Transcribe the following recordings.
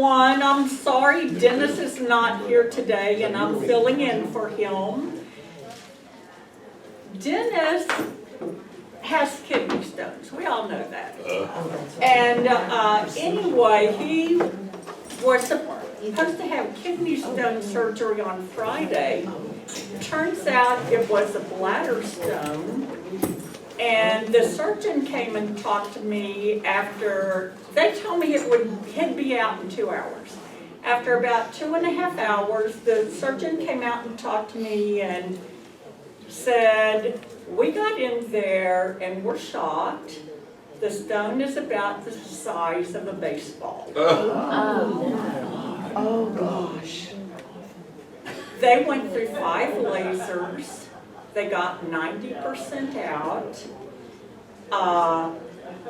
I'm sorry Dennis is not here today and I'm filling in for him. Dennis has kidney stones, we all know that. And anyway, he was supposed to have kidney stone surgery on Friday. Turns out it was a bladder stone. And the surgeon came and talked to me after, they told me he'd be out in 2 hours. After about 2.5 hours, the surgeon came out and talked to me and said, we got in there and we're shocked. The stone is about the size of a baseball. Oh gosh. They went through 5 lasers. They got 90% out.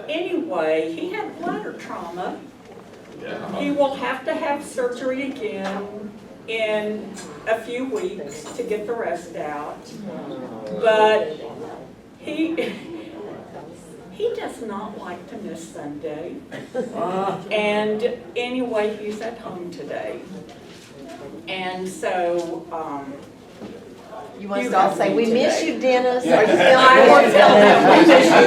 Anyway, he had bladder trauma. He will have to have surgery again in a few weeks to get the rest out. But he does not like to miss Sunday. And anyway, he's at home today. And so, You want us to all say, we miss you, Dennis? Yeah. Are you feeling I will tell him we miss you,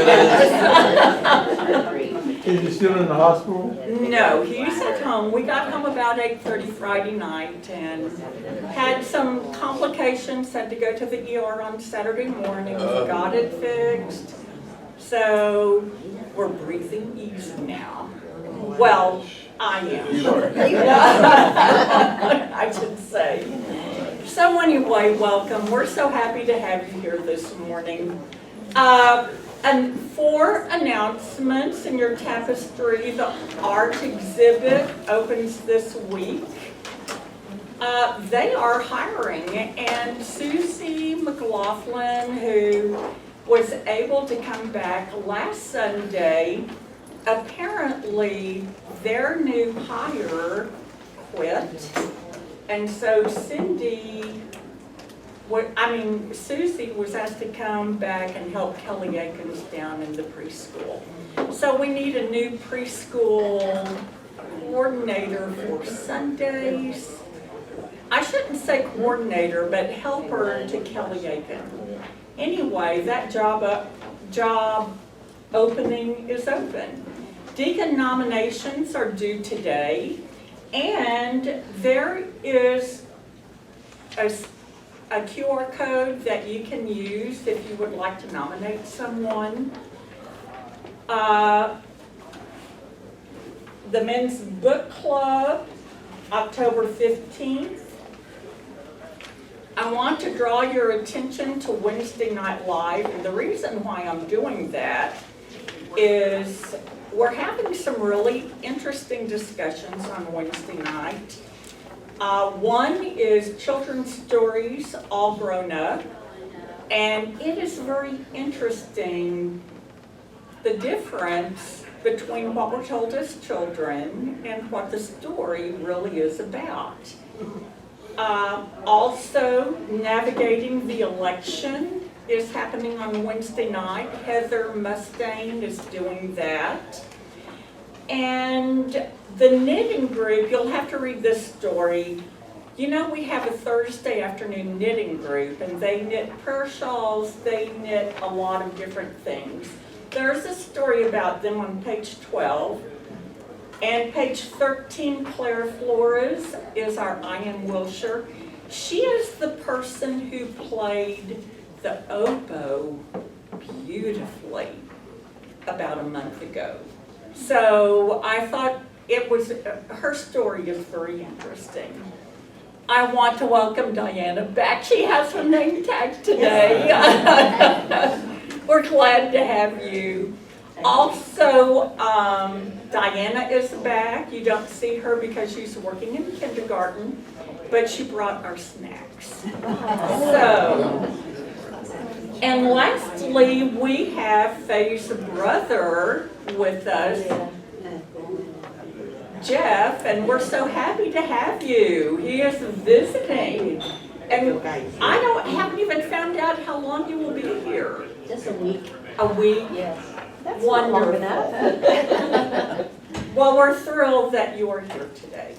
Dennis. Is he still in the hospital? No, he's at home. We got home about 8:30 Friday night and had some complications, had to go to the ER on Saturday morning, got it fixed. So we're breathing easy now. Well, I am. I should say. So anyway, welcome. We're so happy to have you here this morning. And 4 announcements in your tapestry. The art exhibit opens this week. They are hiring, and Susie McLaughlin, who was able to come back last Sunday, apparently their new hire quit. And so Susie was asked to come back and help Kelly Akins down in the preschool. So we need a new preschool coordinator for Sundays. I shouldn't say coordinator, but helper to Kelly Akins. Anyway, that job opening is open. Deacon nominations are due today. And there is a QR code that you can use if you would like to nominate someone. The Men's Book Club, October 15th. I want to draw your attention to Wednesday Night Live, and the reason why I'm doing that is we're having some really interesting discussions on Wednesday night. One is children's stories, all grown up, and it is very interesting the difference between what we're told as children and what the story really is about. Also, navigating the election is happening on Wednesday night. Heather Mustaine is doing that. And the knitting group, you'll have to read this story. You know, we have a Thursday afternoon knitting group, and they knit prayer shawls, they knit a lot of different things. There's a story about them on page 12. And page 13, Claire Flores is our I Am Wilshire. She is the person who played the oboe beautifully about a month ago. So I thought her story is very interesting. I want to welcome Diana back. She has her name tag today. We're glad to have you. Also, Diana is back. You don't see her because she's working in kindergarten, but she brought our snacks. And lastly, we have Faye's brother with us, Jeff, and we're so happy to have you. He is visiting. And I haven't even found out how long you will be here. Just a week. A week? Yes. That's Wonderful. not long enough. Well, we're thrilled that you are here today.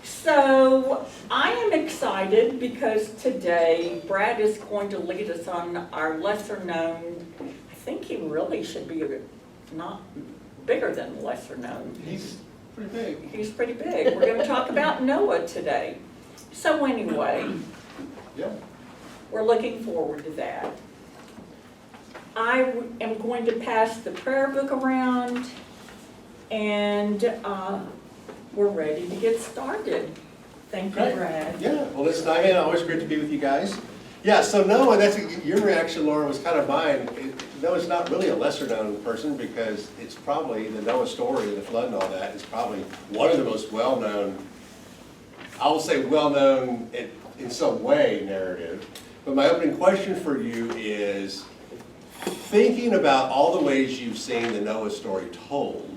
So I am excited because today Brad is going to lead us on our lesser known, I think he really should be not bigger than lesser known. He's pretty big. He's pretty big. We're going to talk about Noah today. So anyway, Yeah. we're looking forward to that. I am going to pass the prayer book around, and we're ready to get started. Thank you, Great. Brad. Yeah, well, listen, I mean, always great to be with you guys. Yeah, so Noah, your reaction, Laura, was kind of mine. Noah's not really a lesser known person because it's probably the Noah story, the flood and all that, is probably one of the most well-known, I will say well-known in some way narrative. But my opening question for you is, thinking about all the ways you've seen the Noah story told,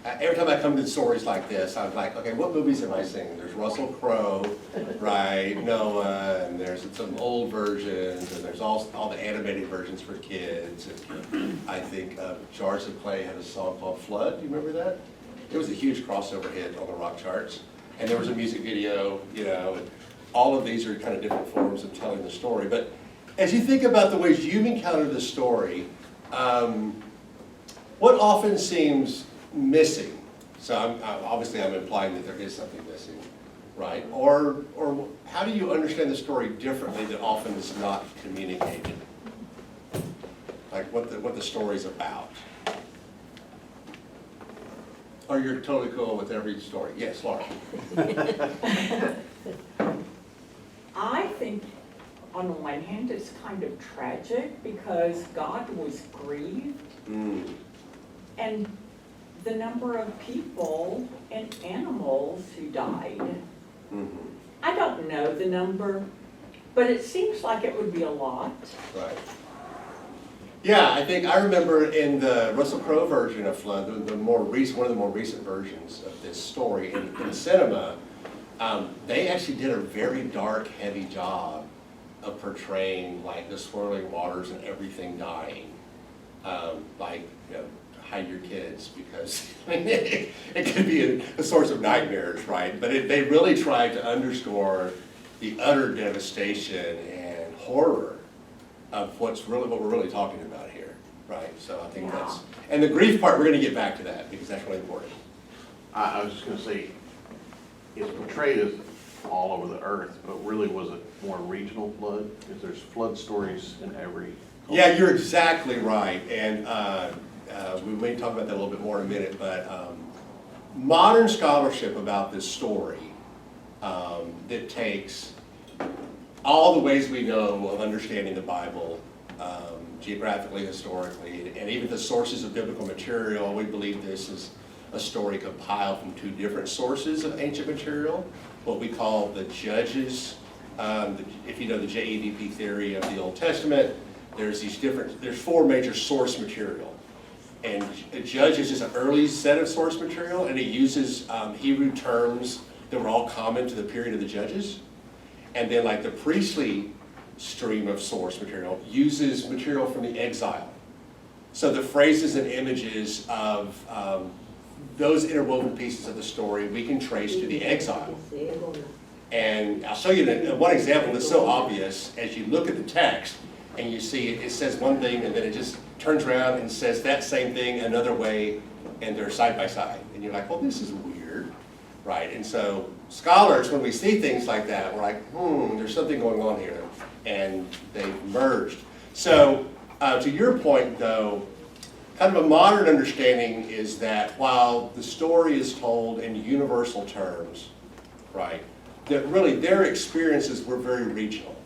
every time I come to stories like this, I'm like, okay, what movies am I seeing? There's Russell Crowe, right, Noah, and there's some old versions, and there's all the animated versions for kids. And I think Jars of Clay had a song called Flood. Do you remember that? It was a huge crossover hit on the rock charts. And there was a music video, you know, and all of these are kind of different forms of telling the story. But as you think about the ways you've encountered the story, what often seems missing? So obviously I'm implying that there is something missing, right? Or how do you understand the story differently that often is not communicated? Like what the story's about? Or you're totally cool with every story? Yes, Laura. I think on the one hand it's kind of tragic because God was grieved and the number of people and animals who died. I don't know the number, but it seems like it would be a lot. Right. Yeah, I remember in the Russell Crowe version of Flood, one of the more recent versions of this story in cinema, they actually did a very dark, heavy job of portraying like the swirling waters and everything dying. Like, you know, hide your kids because I mean, it could be a source of nightmares, right? But they really tried to underscore the utter devastation and horror of what we're really talking about here, right? So I think that's, and the grief part, we're gonna get back to that because that's really important. I was just gonna say, it's portrayed as all over the earth, but really was it more regional flood? Because there's flood stories in every culture. Yeah, you're exactly right, and we may talk about that a little bit more in a minute, but modern scholarship about this story that takes all the ways we know of understanding the Bible, geographically, historically, and even the sources of biblical material, we believe this is a story compiled from two different sources of ancient material, what we call the Judges. If you know the JEDP theory of the Old Testament, there's four major source material. And Judges is an early set of source material, and it uses Hebrew terms that were all common to the period of the Judges. And then like the priestly stream of source material uses material from the exile. So the phrases and images of those interwoven pieces of the story we can trace to the exile. And I'll show you one example that's so obvious as you look at the text and you see it says one thing and then it just turns around and says that same thing another way and they're side by side. And you're like, well, this is weird, right? And so scholars, when we see things like that, we're like, there's something going on here. And they've merged. So to your point, though, kind of a modern understanding is that while the story is told in universal terms, right, that really their experiences were very regional.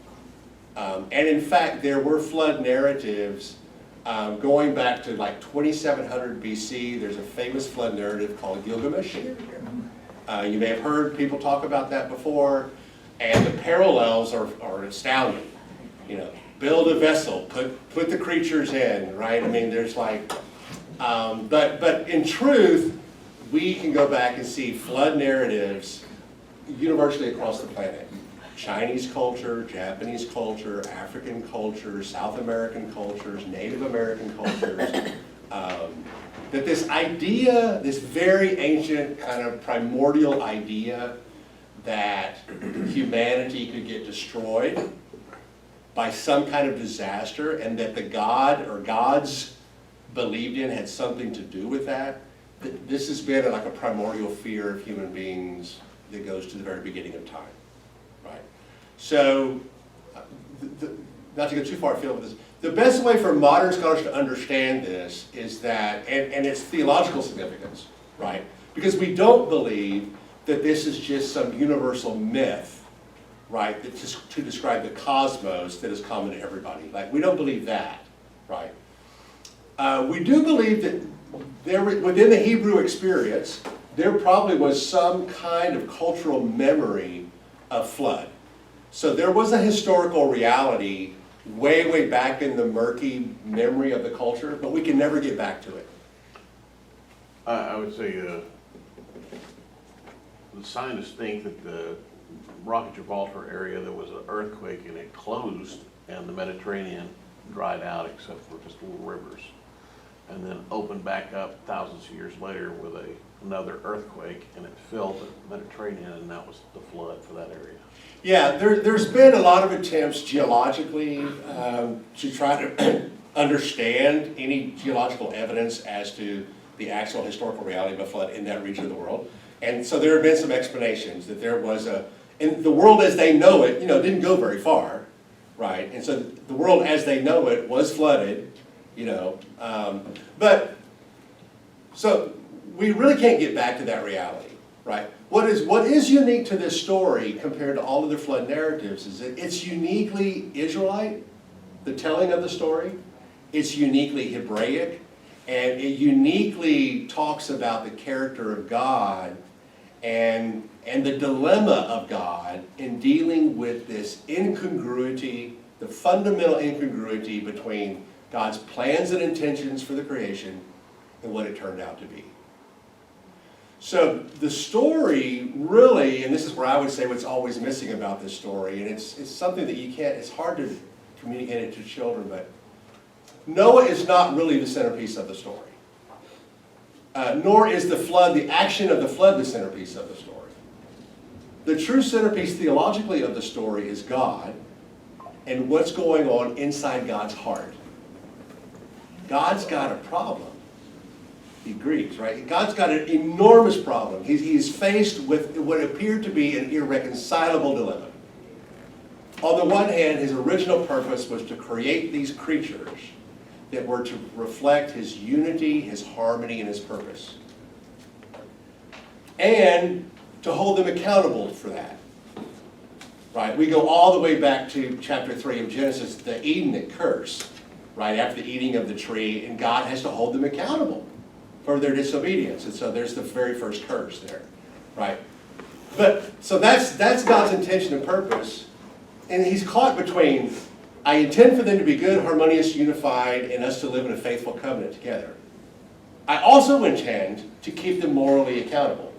And in fact, there were flood narratives going back to like 2700 BC. There's a famous flood narrative called Gilgamesh. You may have heard people talk about that before, and the parallels are astounding. You know, build a vessel, put the creatures in, right? I mean, there's like, but in truth, we can go back and see flood narratives universally across the planet. Chinese culture, Japanese culture, African culture, South American cultures, Native American cultures. that this idea, this very ancient kind of primordial idea that humanity could get destroyed by some kind of disaster, and that the God or gods believed in had something to do with that, this has been like a primordial fear of human beings that goes to the very beginning of time, right? So, not to go too far afield with this, the best way for modern scholars to understand this is that, and its theological significance, right? Because we don't believe that this is just some universal myth, right, that to describe the cosmos that is common to everybody. Like, we don't believe that, right? We do believe that within the Hebrew experience, there probably was some kind of cultural memory of flood. So there was a historical reality way, way back in the murky memory of the culture, but we can never get back to it. I would say the scientists think that the Rock of Gibraltar area, there was an earthquake and it closed, and the Mediterranean dried out except for just little rivers, and then opened back up thousands of years later with another earthquake, and it filled the Mediterranean, and that was the flood for that area. Yeah, there's been a lot of attempts geologically to try to understand any geological evidence as to the actual historical reality of a flood in that region of the world. And so there have been some explanations that there was and the world as they know it, didn't go very far, right? And so the world as they know it was flooded, but so we really can't get back to that reality, right? What is unique to this story compared to all other flood narratives is that it's uniquely Israelite, the telling of the story. It's uniquely Hebraic, and it uniquely talks about the character of God and the dilemma of God in dealing with this incongruity, the fundamental incongruity between God's plans and intentions for the creation and what it turned out to be. So the story really, and this is where I would say what's always missing about this story, and it's something that it's hard to communicate it to children, but Noah is not really the centerpiece of the story. Nor is the action of the flood the centerpiece of the story. The true centerpiece theologically of the story is God and what's going on inside God's heart. God's got a problem. He agrees, right? God's got an enormous problem. He's faced with what appeared to be an irreconcilable dilemma. On the one hand, his original purpose was to create these creatures that were to reflect his unity, his harmony, and his purpose. And to hold them accountable for that. Right? We go all the way back to chapter 3 of Genesis, the Edenic curse, right after the eating of the tree, and God has to hold them accountable for their disobedience. And so there's the very first curse there, right? But, so that's God's intention and purpose, and he's caught between, I intend for them to be good, harmonious, unified, and us to live in a faithful covenant together. I also intend to keep them morally accountable,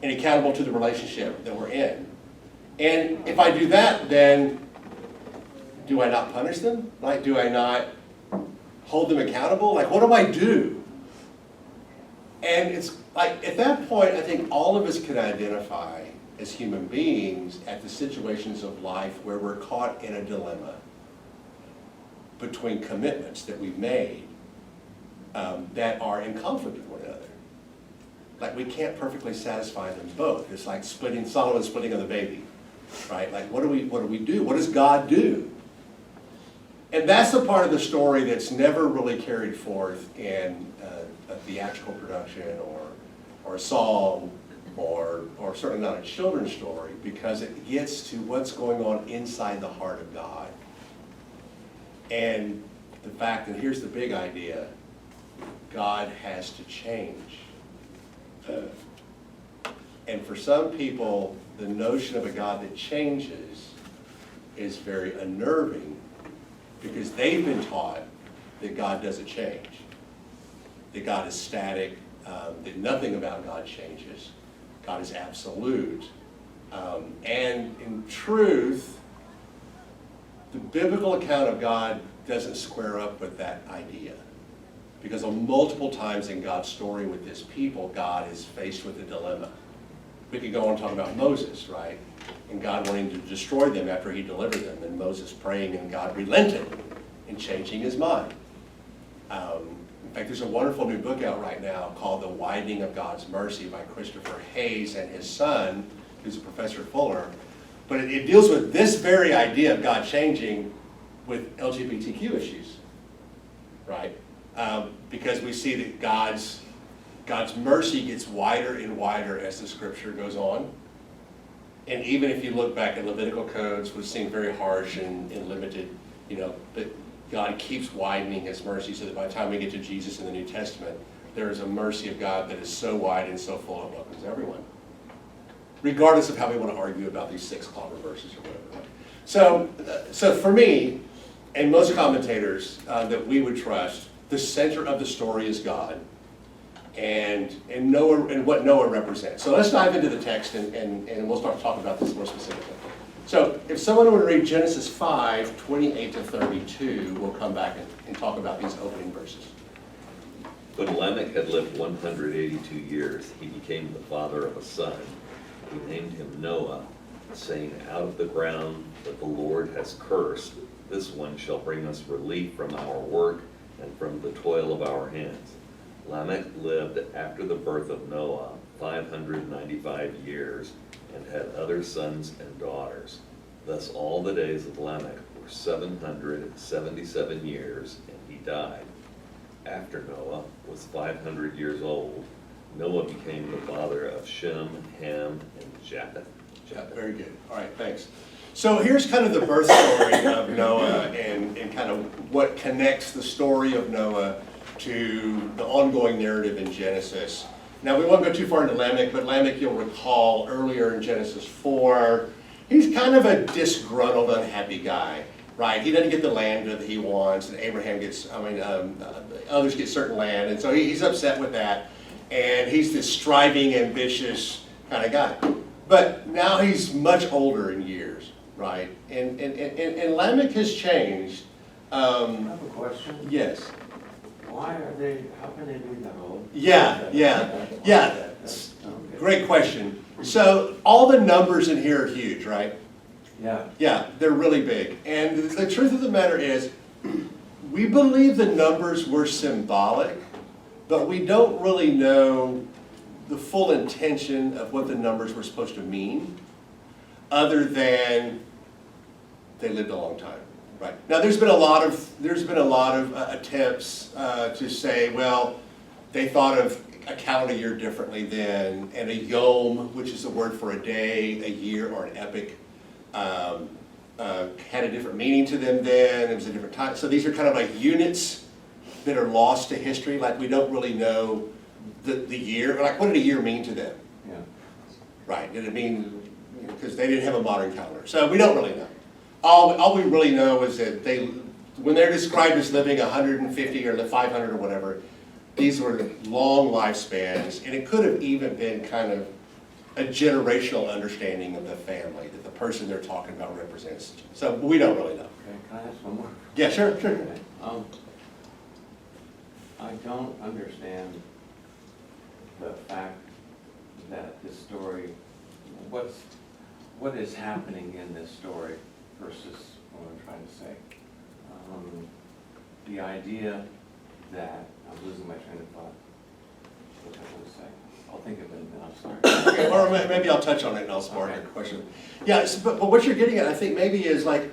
and accountable to the relationship that we're in. And if I do that, then do I not punish them? Like, do I not hold them accountable? Like, what do I do? And it's like, at that point, I think all of us can identify as human beings at the situations of life where we're caught in a dilemma between commitments that we've made that are in conflict with one another. Like, we can't perfectly satisfy them both. It's like Solomon splitting of the baby, right? Like, what do we do? What does God do? And that's the part of the story that's never really carried forth in a theatrical production or a song or certainly not a children's story, because it gets to what's going on inside the heart of God. And the fact that, here's the big idea, God has to change. And for some people, the notion of a God that changes is very unnerving, because they've been taught that God doesn't change, that God is static, that nothing about God changes. God is absolute. And in truth, the biblical account of God doesn't square up with that idea. Because on multiple times in God's story with this people, God is faced with a dilemma. We could go on and talk about Moses, right? And God wanting to destroy them after he delivered them, and Moses praying and God relented and changing his mind. In fact, there's a wonderful new book out right now called The Widening of God's Mercy by Christopher Hayes and his son, who's a professor at Fuller. But it deals with this very idea of God changing with LGBTQ issues, right? Because we see that God's mercy gets wider and wider as the scripture goes on. And even if you look back at Levitical codes, which seem very harsh and limited, but God keeps widening his mercy so that by the time we get to Jesus in the New Testament, there is a mercy of God that is so wide and so full it welcomes everyone. Regardless of how we want to argue about these 6 clobber verses or whatever. So for me, and most commentators that we would trust, the center of the story is God, and Noah and what Noah represents. So let's dive into the text and we'll start talking about this more specifically. So if someone would read Genesis 5, 28 to 32, we'll come back and talk about these opening verses. When Lamech had lived 182 years, he became the father of a son. He named him Noah, saying, out of the ground that the Lord has cursed, this one shall bring us relief from our work and from the toil of our hands. Lamech lived after the birth of Noah 595 years and had other sons and daughters. Thus all the days of Lamech were 777 years, and he died. After Noah was 500 years old, Noah became the father of Shem, Ham, and Japheth. Very good. All right, thanks. So here's kind of the birth story of Noah and kind of what connects the story of Noah to the ongoing narrative in Genesis. Now, we won't go too far into Lamech, but Lamech, you'll recall earlier in Genesis 4, he's kind of a disgruntled, unhappy guy, right? He doesn't get the land that he wants, and Abraham gets, others get certain land, and so he's upset with that, and he's this striving, ambitious kind of guy. But now he's much older in years, right? And Lamech has changed. I have a question. Yes. Why are they, how can they be that old? Yeah. Great question. So all the numbers in here are huge, right? Yeah. Yeah, they're really big. And the truth of the matter is, we believe the numbers were symbolic, but we don't really know the full intention of what the numbers were supposed to mean, other than they lived a long time. Right. Now there's been a lot of attempts to say, well, they thought of a calendar year differently then, and a yom, which is a word for a day, a year, or an epic, had a different meaning to them then. It was a different time. So these are kind of like units that are lost to history. Like we don't really know the year. Like what did a year mean to them? Yeah. Right. Did it mean, because they didn't have a modern calendar. So we don't really know. All we really know is that when they're described as living 150 or 500 or whatever, these were long lifespans, and it could have even been kind of a generational understanding of the family that the person they're talking about represents. So we don't really know. Okay, can I ask one more? Yeah, sure. Okay. I don't understand the fact that this story, what is happening in this story versus what I'm trying to say. The idea that, I'm losing my train of thought. What was I going to say? I'll think of it and then I'm sorry. Okay, or maybe I'll touch on it and I'll spark your question. Yeah, but what you're getting at, I think, maybe is like,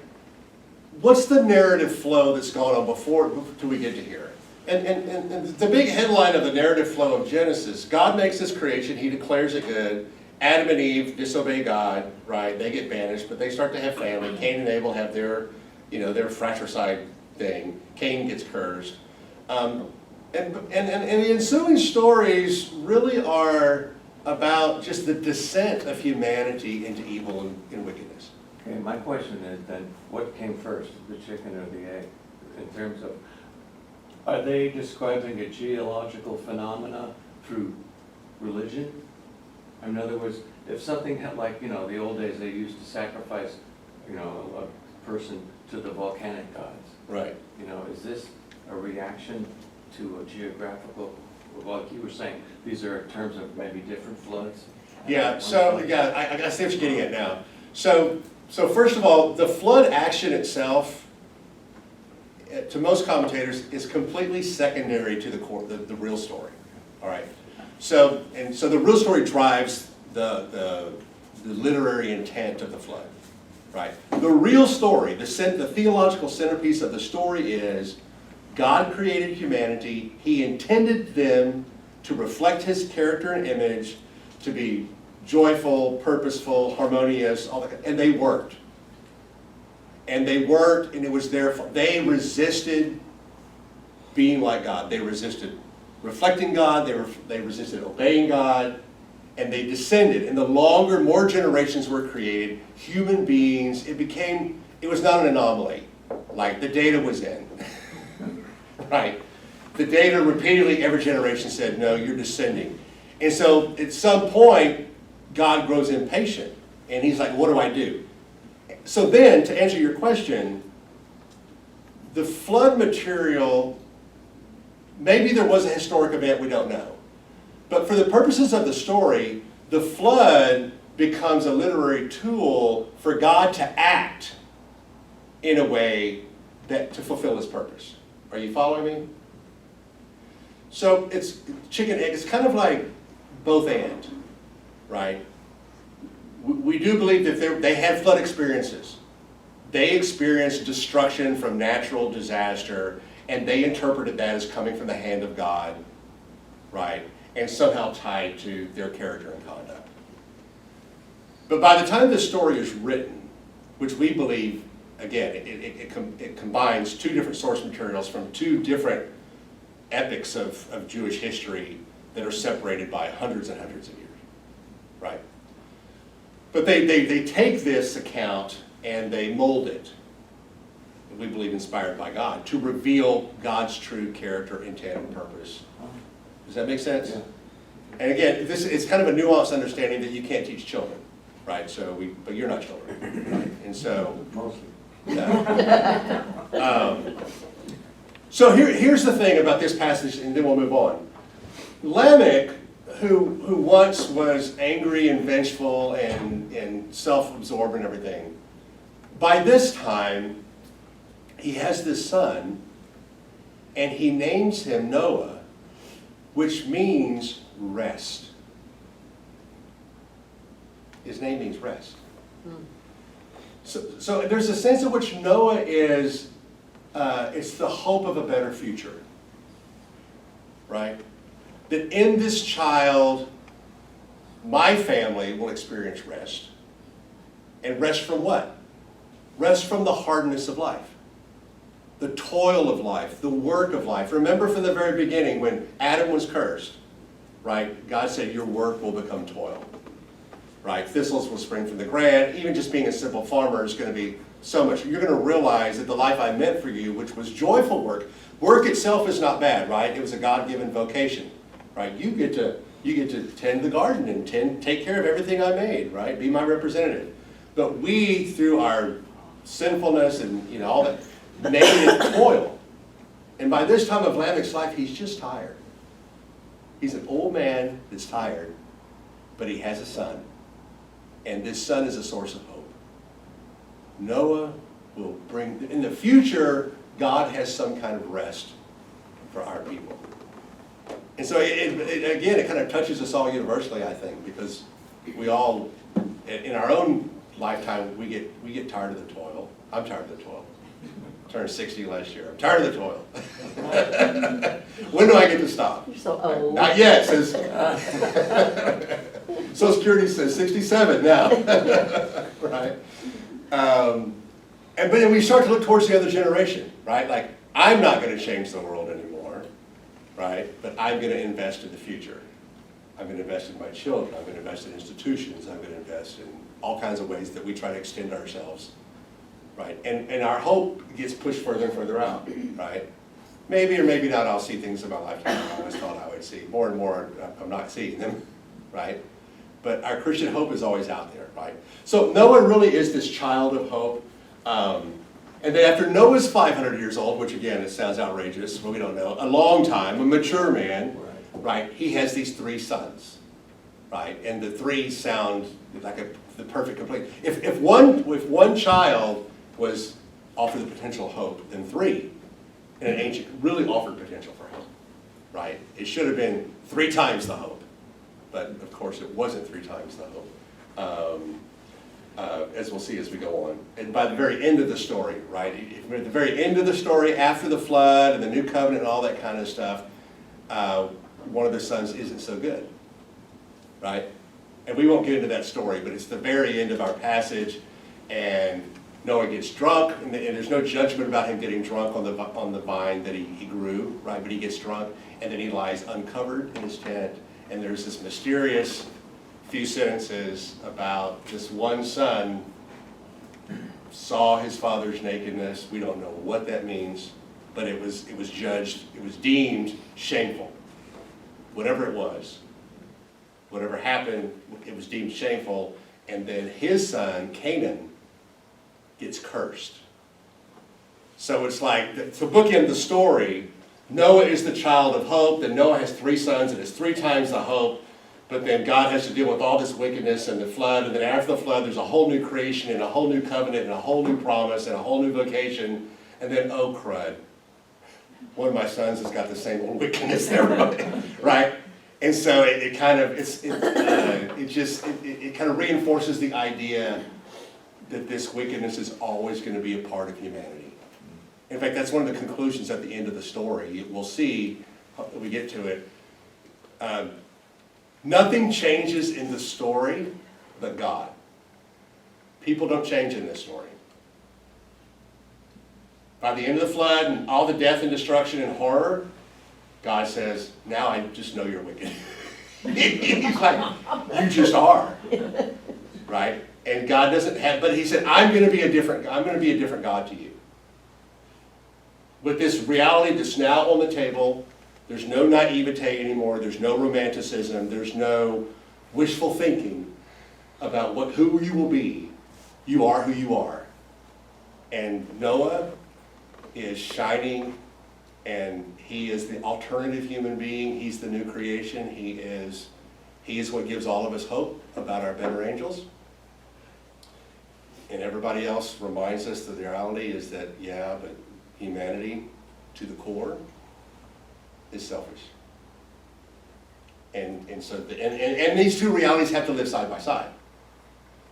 what's the narrative flow that's going on before we get to here? And the big headline of the narrative flow of Genesis, God makes this creation, he declares it good. Adam and Eve disobey God, right? They get banished, but they start to have family. Cain and Abel have their fratricide thing. Cain gets cursed. And the ensuing stories really are about just the descent of humanity into evil and wickedness. Okay, my question is then, what came first, the chicken or the egg? In terms of, are they describing a geological phenomena through religion? In other words, if something had, like, the old days, they used to sacrifice, a person to the volcanic gods. Right. Is this a reaction to a geographical, like you were saying, these are in terms of maybe different floods? Yeah, so, yeah, I see what you're getting at now. So first of all, the flood action itself, to most commentators, is completely secondary to the real story, all right? So the real story drives the literary intent of the flood, right? The real story, the theological centerpiece of the story is God created humanity. He intended them to reflect His character and image, to be joyful, purposeful, harmonious, all that, and they weren't. And they weren't, and it was their fault. They resisted being like God. They resisted reflecting God. They resisted obeying God, and they descended. And the longer, more generations were created, human beings, it was not an anomaly. Like the data was in, right? The data repeatedly, every generation said, no, you're descending. And so at some point, God grows impatient, and He's like, what do I do? So then, to answer your question, the flood material, maybe there was a historic event, we don't know. But for the purposes of the story, the flood becomes a literary tool for God to act in a way to fulfill His purpose. Are you following me? So it's chicken egg. It's kind of like both and, right? We do believe that they had flood experiences. They experienced destruction from natural disaster, and they interpreted that as coming from the hand of God, right? And somehow tied to their character and conduct. But by the time this story is written, which we believe, again, it combines two different source materials from two different epics of Jewish history that are separated by hundreds and hundreds of years, right? But they take this account and they mold it, we believe inspired by God, to reveal God's true character, intent, and purpose. Does that make sense? Yeah. And again, it's kind of a nuanced understanding that you can't teach children, right? But you're not children, right? And so, Mostly. so here's the thing about this passage, and then we'll move on. Lamech, who once was angry and vengeful and self-absorbed and everything, by this time, he has this son, and he names him Noah, which means rest. His name means rest. So there's a sense in which Noah is, it's the hope of a better future, right? That in this child, my family will experience rest. And rest from what? Rest from the hardness of life, the toil of life, the work of life. Remember from the very beginning when Adam was cursed, right? God said, your work will become toil, right? Thistles will spring from the ground. Even just being a simple farmer is going to be so much. You're going to realize that the life I meant for you, which was joyful work itself is not bad, right? It was a God-given vocation, right? You get to tend the garden and take care of everything I made, right? Be my representative. But we, through our sinfulness and all that, made it toil. And by this time of Lamech's life, he's just tired. He's an old man that's tired, but he has a son. And this son is a source of hope. Noah will bring, in the future, God has some kind of rest for our people. And so again, it kind of touches us all universally, I think, because we all, in our own lifetime, we get tired of the toil. I'm tired of the toil. Turned 60 last year. I'm tired of the toil. When do I get to stop? You're so old. Not yet. Says Social Security says 67 now, right? But then we start to look towards the other generation, right? Like, I'm not going to change the world anymore, right? But I'm going to invest in the future. I'm going to invest in my children. I'm going to invest in institutions. I'm going to invest in all kinds of ways that we try to extend ourselves, right? And our hope gets pushed further and further out, right? Maybe or maybe not, I'll see things in my lifetime I always thought I would see. More and more, I'm not seeing them, right? But our Christian hope is always out there, right? So Noah really is this child of hope. And then after Noah's 500 years old, which again, it sounds outrageous, but we don't know, a long time, a mature man, right, he has these 3 sons, right? And the 3 sound like the perfect complete. If one child was offered the potential of hope, then 3 in an ancient really offered potential for hope, right? It should have been 3 times the hope, but of course it wasn't 3 times the hope. As we'll see as we go on. And by the very end of the story, right? At the very end of the story, after the flood and the new covenant and all that kind of stuff, one of the sons isn't so good, right? And we won't get into that story, but it's the very end of our passage, and Noah gets drunk, and there's no judgment about him getting drunk on the vine that he grew, right? But he gets drunk, and then he lies uncovered in his tent, and there's this mysterious few sentences about this one son saw his father's nakedness. We don't know what that means, but it was judged, it was deemed shameful. Whatever it was, whatever happened, it was deemed shameful, and then his son, Canaan, gets cursed. So it's like, to bookend the story, Noah is the child of hope, then Noah has 3 sons, and it's 3 times the hope. But then God has to deal with all this wickedness and the flood, and then after the flood there's a whole new creation and a whole new covenant and a whole new promise and a whole new vocation, and then oh crud, one of my sons has got the same old wickedness there, right? And so it kind of reinforces the idea that this wickedness is always going to be a part of humanity. In fact, that's one of the conclusions at the end of the story. We'll see when we get to it. Nothing changes in the story but God. People don't change in this story. By the end of the flood and all the death and destruction and horror, God says, now I just know you're wicked. He's like, you just are. Right? And God doesn't have, but he said, I'm going to be a different God to you. With this reality that's now on the table, there's no naivete anymore, there's no romanticism, there's no wishful thinking about who you will be. You are who you are. And Noah is shining, and he is the alternative human being. He's the new creation. He is what gives all of us hope about our better angels. And everybody else reminds us that the reality is that, yeah, but humanity to the core is selfish. And so these 2 realities have to live side by side.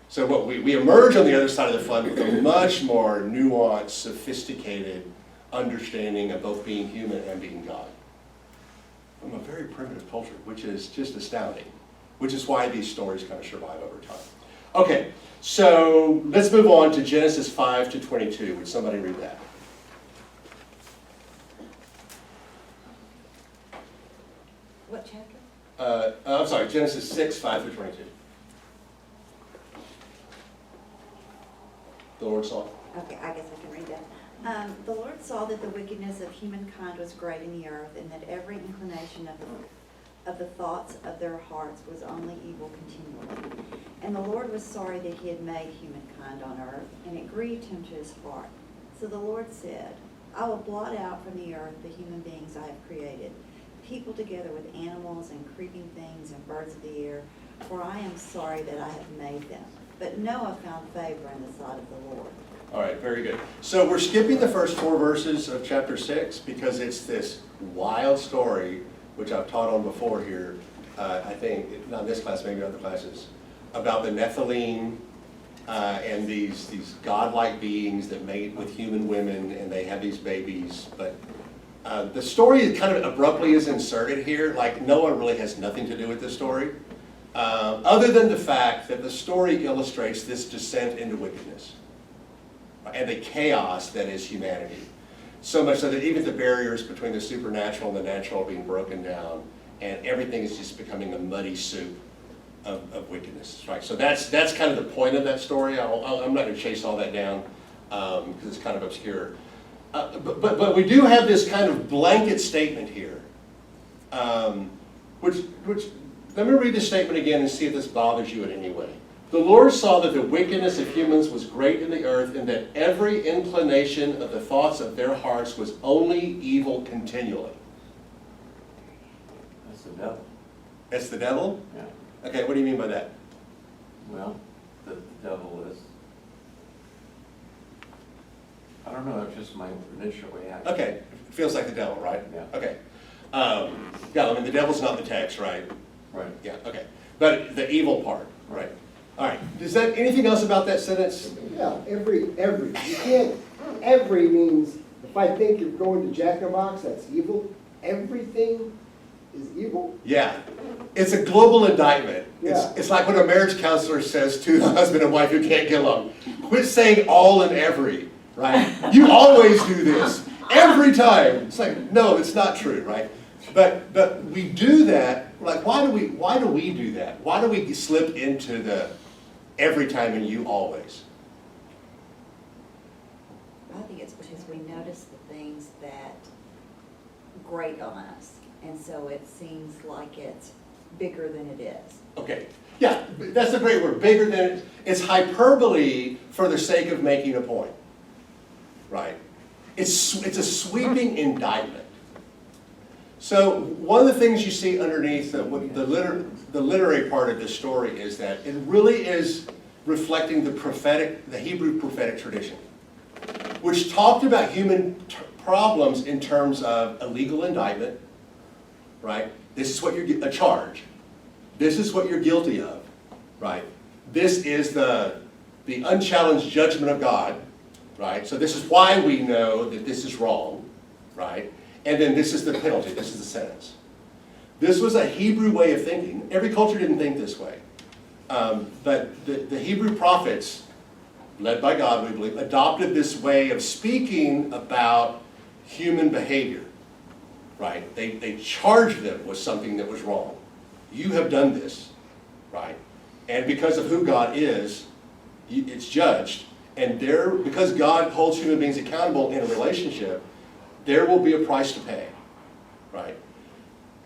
So what we emerge on the other side of the flood with a much more nuanced, sophisticated understanding of both being human and being God. From a very primitive culture, which is just astounding, which is why these stories kind of survive over time. Okay, so let's move on to Genesis 5 to 22. Would somebody read that? What chapter? I'm sorry, Genesis 6, 5 through 22. The Lord saw. Okay, I guess I can read that. The Lord saw that the wickedness of humankind was great in the earth, and that every inclination of the thoughts of their hearts was only evil continually. And the Lord was sorry that he had made humankind on earth, and it grieved him to his heart. So the Lord said, I will blot out from the earth the human beings I have created, people together with animals and creeping things and birds of the air, for I am sorry that I have made them. But Noah found favor in the sight of the Lord. All right, very good. So we're skipping the first 4 verses of chapter 6 because it's this wild story, which I've taught on before here, I think, not in this class, maybe other classes, about the Nephilim and these godlike beings that mate with human women, and they have these babies. But the story kind of abruptly is inserted here, like Noah really has nothing to do with this story, other than the fact that the story illustrates this descent into wickedness and the chaos that is humanity. So much so that even the barriers between the supernatural and the natural are being broken down, and everything is just becoming a muddy soup of wickedness, right? So that's kind of the point of that story. I'm not going to chase all that down because it's kind of obscure. But we do have this kind of blanket statement here, which let me read this statement again and see if this bothers you in any way. The Lord saw that the wickedness of humans was great in the earth, and that every inclination of the thoughts of their hearts was only evil continually. That's the devil. That's the devil? Yeah. Okay, what do you mean by that? Well, the devil is, I don't know, that's just my initial reaction. Okay, feels like the devil, right? Yeah. Okay. Yeah, I mean, the devil's not the text, right? Right. Yeah, okay. But the evil part, right? All right, is that anything else about that sentence? Yeah, every. You can't, every means, if I think you're going to Jack in the Box, that's evil. Everything is evil? Yeah, it's a global indictment. Yeah. It's like when a marriage counselor says to the husband and wife who can't get along, quit saying all and every, right? You always do this, every time. It's like, no, it's not true, right? But we do that, like, why do we do that? Why do we slip into the every time and you always? I think it's because we notice the things that grate on us, and so it seems like it's bigger than it is. Okay, yeah, that's a great word, bigger than, it's hyperbole for the sake of making a point, right? It's a sweeping indictment. So one of the things you see underneath the literary part of this story is that it really is reflecting the Hebrew prophetic tradition, which talked about human problems in terms of a legal indictment, right? This is what you're, a charge. This is what you're guilty of, right? This is the unchallenged judgment of God, right? So this is why we know that this is wrong, right? And then this is the penalty, this is the sentence. This was a Hebrew way of thinking. Every culture didn't think this way. But the Hebrew prophets, led by God, we believe, adopted this way of speaking about human behavior, right? They charged them with something that was wrong. You have done this, right? And because of who God is, it's judged. And because God holds human beings accountable in a relationship, there will be a price to pay, right?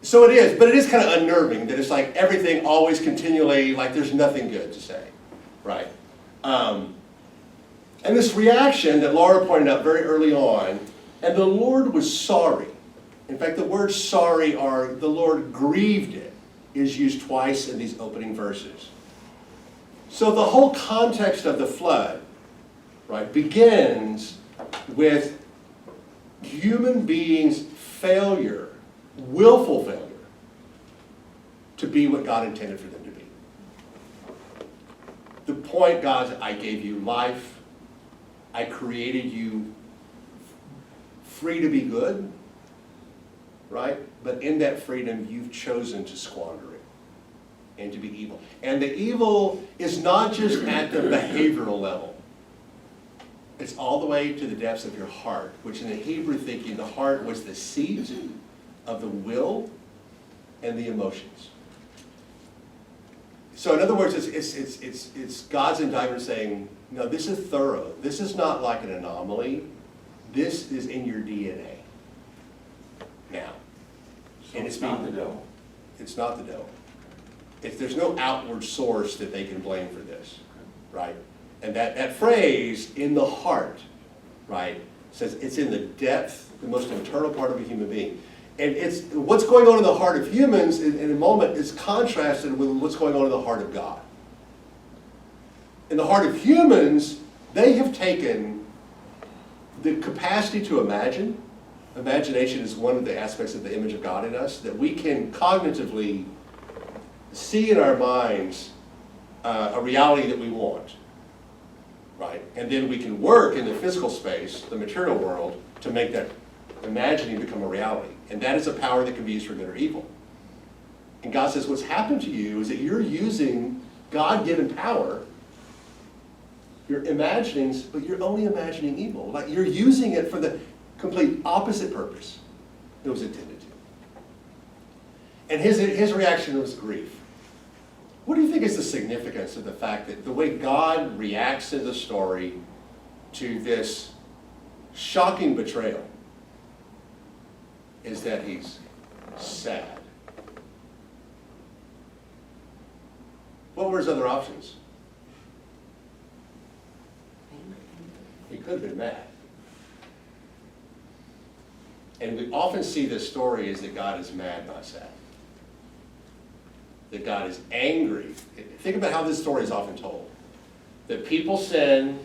So it is, but it is kind of unnerving that it's like everything always continually, like there's nothing good to say, right? And this reaction that Laura pointed out very early on, and the Lord was sorry. In fact, the word sorry, or the Lord grieved it, is used twice in these opening verses. So the whole context of the flood, right, begins with human beings' failure, willful failure, to be what God intended for them to be. The point, God said, I gave you life, I created you free to be good, right? But in that freedom, you've chosen to squander it and to be evil. And the evil is not just at the behavioral level. It's all the way to the depths of your heart, which in the Hebrew thinking, the heart was the seat of the will and the emotions. So in other words, it's God's indictment saying, no, this is thorough. This is not like an anomaly. This is in your DNA now. So And it's not the devil. It's not the devil. There's no outward source that they can blame for this, right? And that phrase, in the heart, right, says it's in the depth, the most internal part of a human being. And it's what's going on in the heart of humans in a moment is contrasted with what's going on in the heart of God. In the heart of humans, they have taken the capacity to imagine. Imagination is one of the aspects of the image of God in us, that we can cognitively see in our minds a reality that we want, right? And then we can work in the physical space, the material world, to make that imagining become a reality. And that is a power that can be used for good or evil. And God says what's happened to you is that you're using God-given power, your imaginings, but you're only imagining evil. Like you're using it for the complete opposite purpose it was intended to. And his reaction was grief. What do you think is the significance of the fact that the way God reacts in the story to this shocking betrayal is that he's sad? What were his other options? could have been mad. And we often see this story as that God is mad, not sad. That God is angry. Think about how this story is often told. That people sin,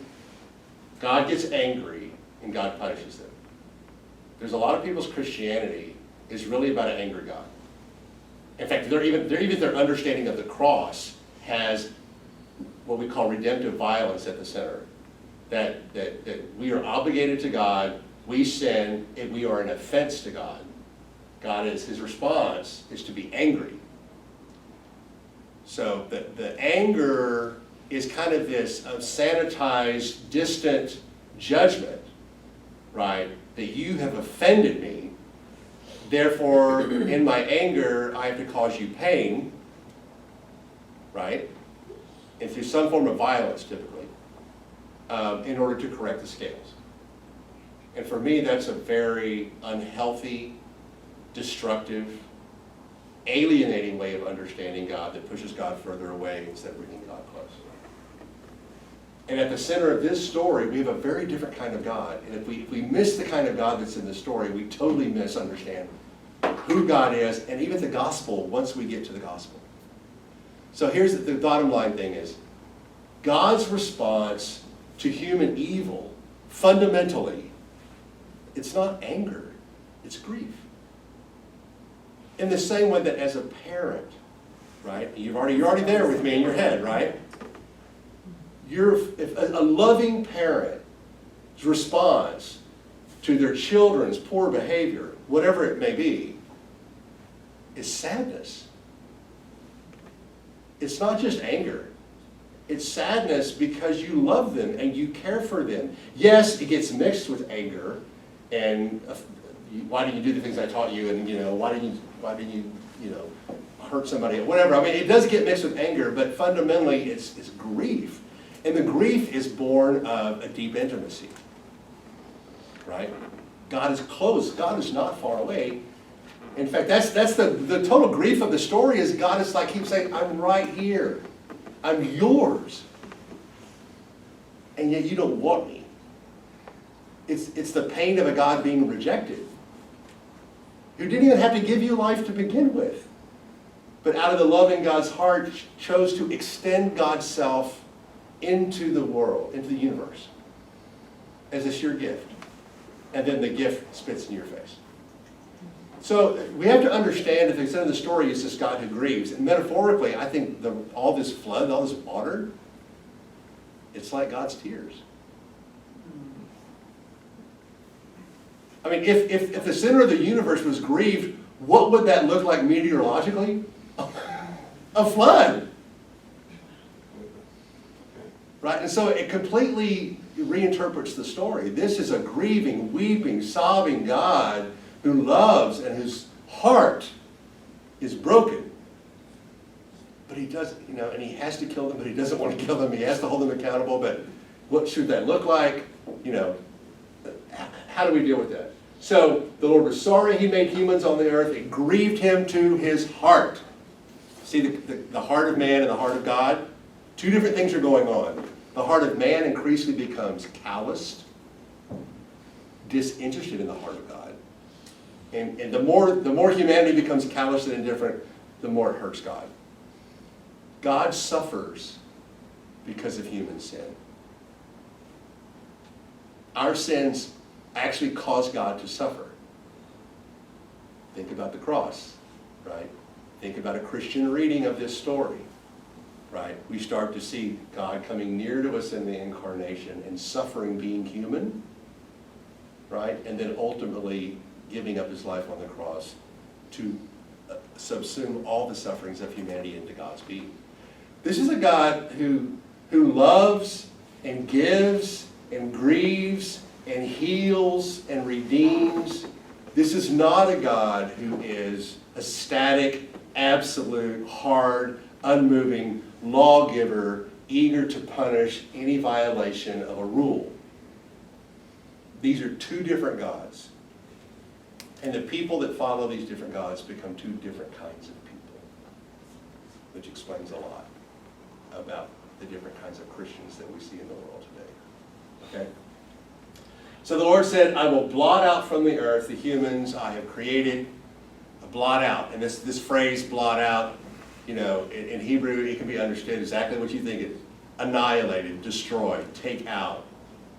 God gets angry, and God punishes them. There's a lot of people's Christianity is really about an angry God. In fact, their understanding of the cross has what we call redemptive violence at the center. That we are obligated to God, we sin, and we are an offense to God. His response is to be angry. So the anger is kind of this sanitized, distant judgment, right? That you have offended me, therefore, in my anger, I have to cause you pain, right? And through some form of violence, typically, in order to correct the scales. And for me, that's a very unhealthy, destructive, alienating way of understanding God that pushes God further away instead of bringing God close. And at the center of this story, we have a very different kind of God. And if we miss the kind of God that's in the story, we totally misunderstand who God is, and even the gospel once we get to the gospel. So here's the bottom line thing is, God's response to human evil, fundamentally, it's not anger, it's grief. In the same way that as a parent, right? You're already there with me in your head, right? If a loving parent's response to their children's poor behavior, whatever it may be, is sadness. It's not just anger. It's sadness because you love them and you care for them. Yes, it gets mixed with anger, and why didn't you do the things I taught you, and why didn't you hurt somebody, whatever. I mean, it does get mixed with anger, but fundamentally it's grief. And the grief is born of a deep intimacy, right? God is close. God is not far away. In fact, that's the total grief of the story is God is like, keeps saying, I'm right here. I'm yours. And yet you don't want me. It's the pain of a God being rejected, who didn't even have to give you life to begin with, but out of the love in God's heart chose to extend God's self into the world, into the universe, as a sheer gift. And then the gift spits in your face. So we have to understand that the extent of the story is this God who grieves. And metaphorically, I think all this flood, all this water, it's like God's tears. I mean, if the center of the universe was grieved, what would that look like meteorologically? A flood. Right? And so it completely reinterprets the story. This is a grieving, weeping, sobbing God who loves and whose heart is broken. But he does, and he has to kill them, but he doesn't want to kill them. He has to hold them accountable, but what should that look like? How do we deal with that? So the Lord was sorry he made humans on the earth. It grieved him to his heart. See the heart of man and the heart of God? Two different things are going on. The heart of man increasingly becomes calloused, disinterested in the heart of God. And the more humanity becomes calloused and indifferent, the more it hurts God. God suffers because of human sin. Our sins actually cause God to suffer. Think about the cross, right? Think about a Christian reading of this story, right? We start to see God coming near to us in the incarnation and suffering being human, right? And then ultimately giving up his life on the cross to subsume all the sufferings of humanity into God's being. This is a God who loves and gives and grieves and heals and redeems. This is not a God who is a static, absolute, hard, unmoving lawgiver, eager to punish any violation of a rule. These are two different gods. And the people that follow these different gods become two different kinds of people, which explains a lot about the different kinds of Christians that we see in the world today. Okay? So the Lord said, I will blot out from the earth the humans I have created, blot out. And this phrase, blot out, you know, in Hebrew, it can be understood exactly what you think it is. Annihilated, destroyed, take out,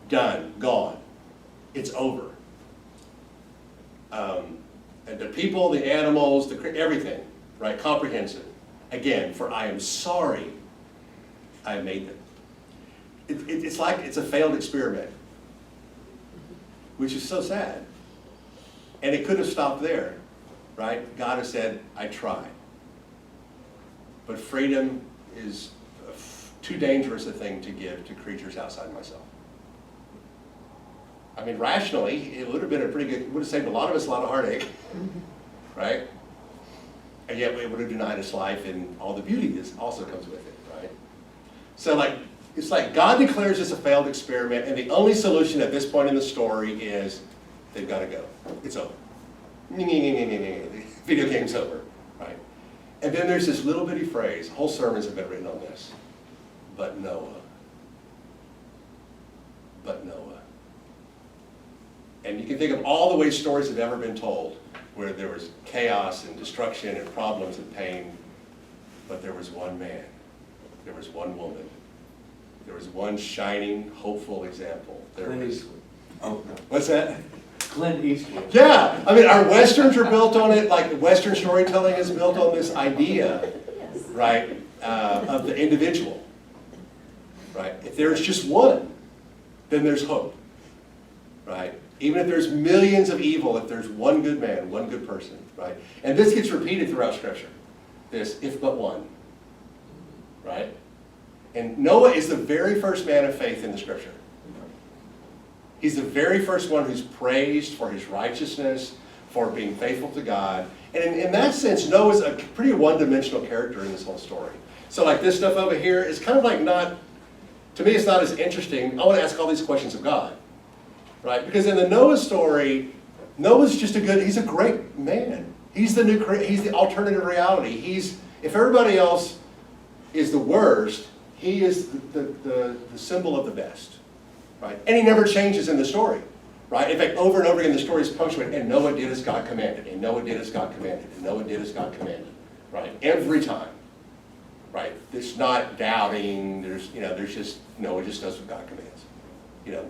done, gone. It's over. And the people, the animals, everything, right? Comprehensive. Again, for I am sorry I have made them. It's like it's a failed experiment, which is so sad. And it could have stopped there, right? God has said, I tried. But freedom is too dangerous a thing to give to creatures outside myself. I mean, rationally, it would have been it would have saved a lot of us a lot of heartache, right? And yet it would have denied us life and all the beauty that also comes with it, right? So it's like God declares this a failed experiment, and the only solution at this point in the story is they've got to go. It's over. Video game's over, right? And then there's this little bitty phrase, whole sermons have been written on this, but Noah. But Noah. And you can think of all the ways stories have ever been told, where there was chaos and destruction and problems and pain, but there was one man, there was one woman, there was one shining, hopeful example. Clint Eastwood. Oh, no. What's that? Clint Eastwood. Yeah, I mean, our Westerns are built on it, like Western storytelling is built on this idea, right, of the individual, right? If there's just one, then there's hope, right? Even if there's millions of evil, if there's one good man, one good person, right? And this gets repeated throughout Scripture, this if but one, right? And Noah is the very first man of faith in the Scripture. He's the very first one who's praised for his righteousness, for being faithful to God. And in that sense, Noah's a pretty one-dimensional character in this whole story. So like this stuff over here is kind of like not, to me it's not as interesting. I want to ask all these questions of God, right? Because in the Noah story, Noah's just he's a great man. He's the alternative reality. If everybody else is the worst, he is the symbol of the best. Right? And he never changes in the story. Right? In fact, over and over again, the story is punctuated, and Noah did as God commanded, and Noah did as God commanded, and Noah did as God commanded. Right? Every time. Right? There's not doubting, there's just, Noah just does what God commands.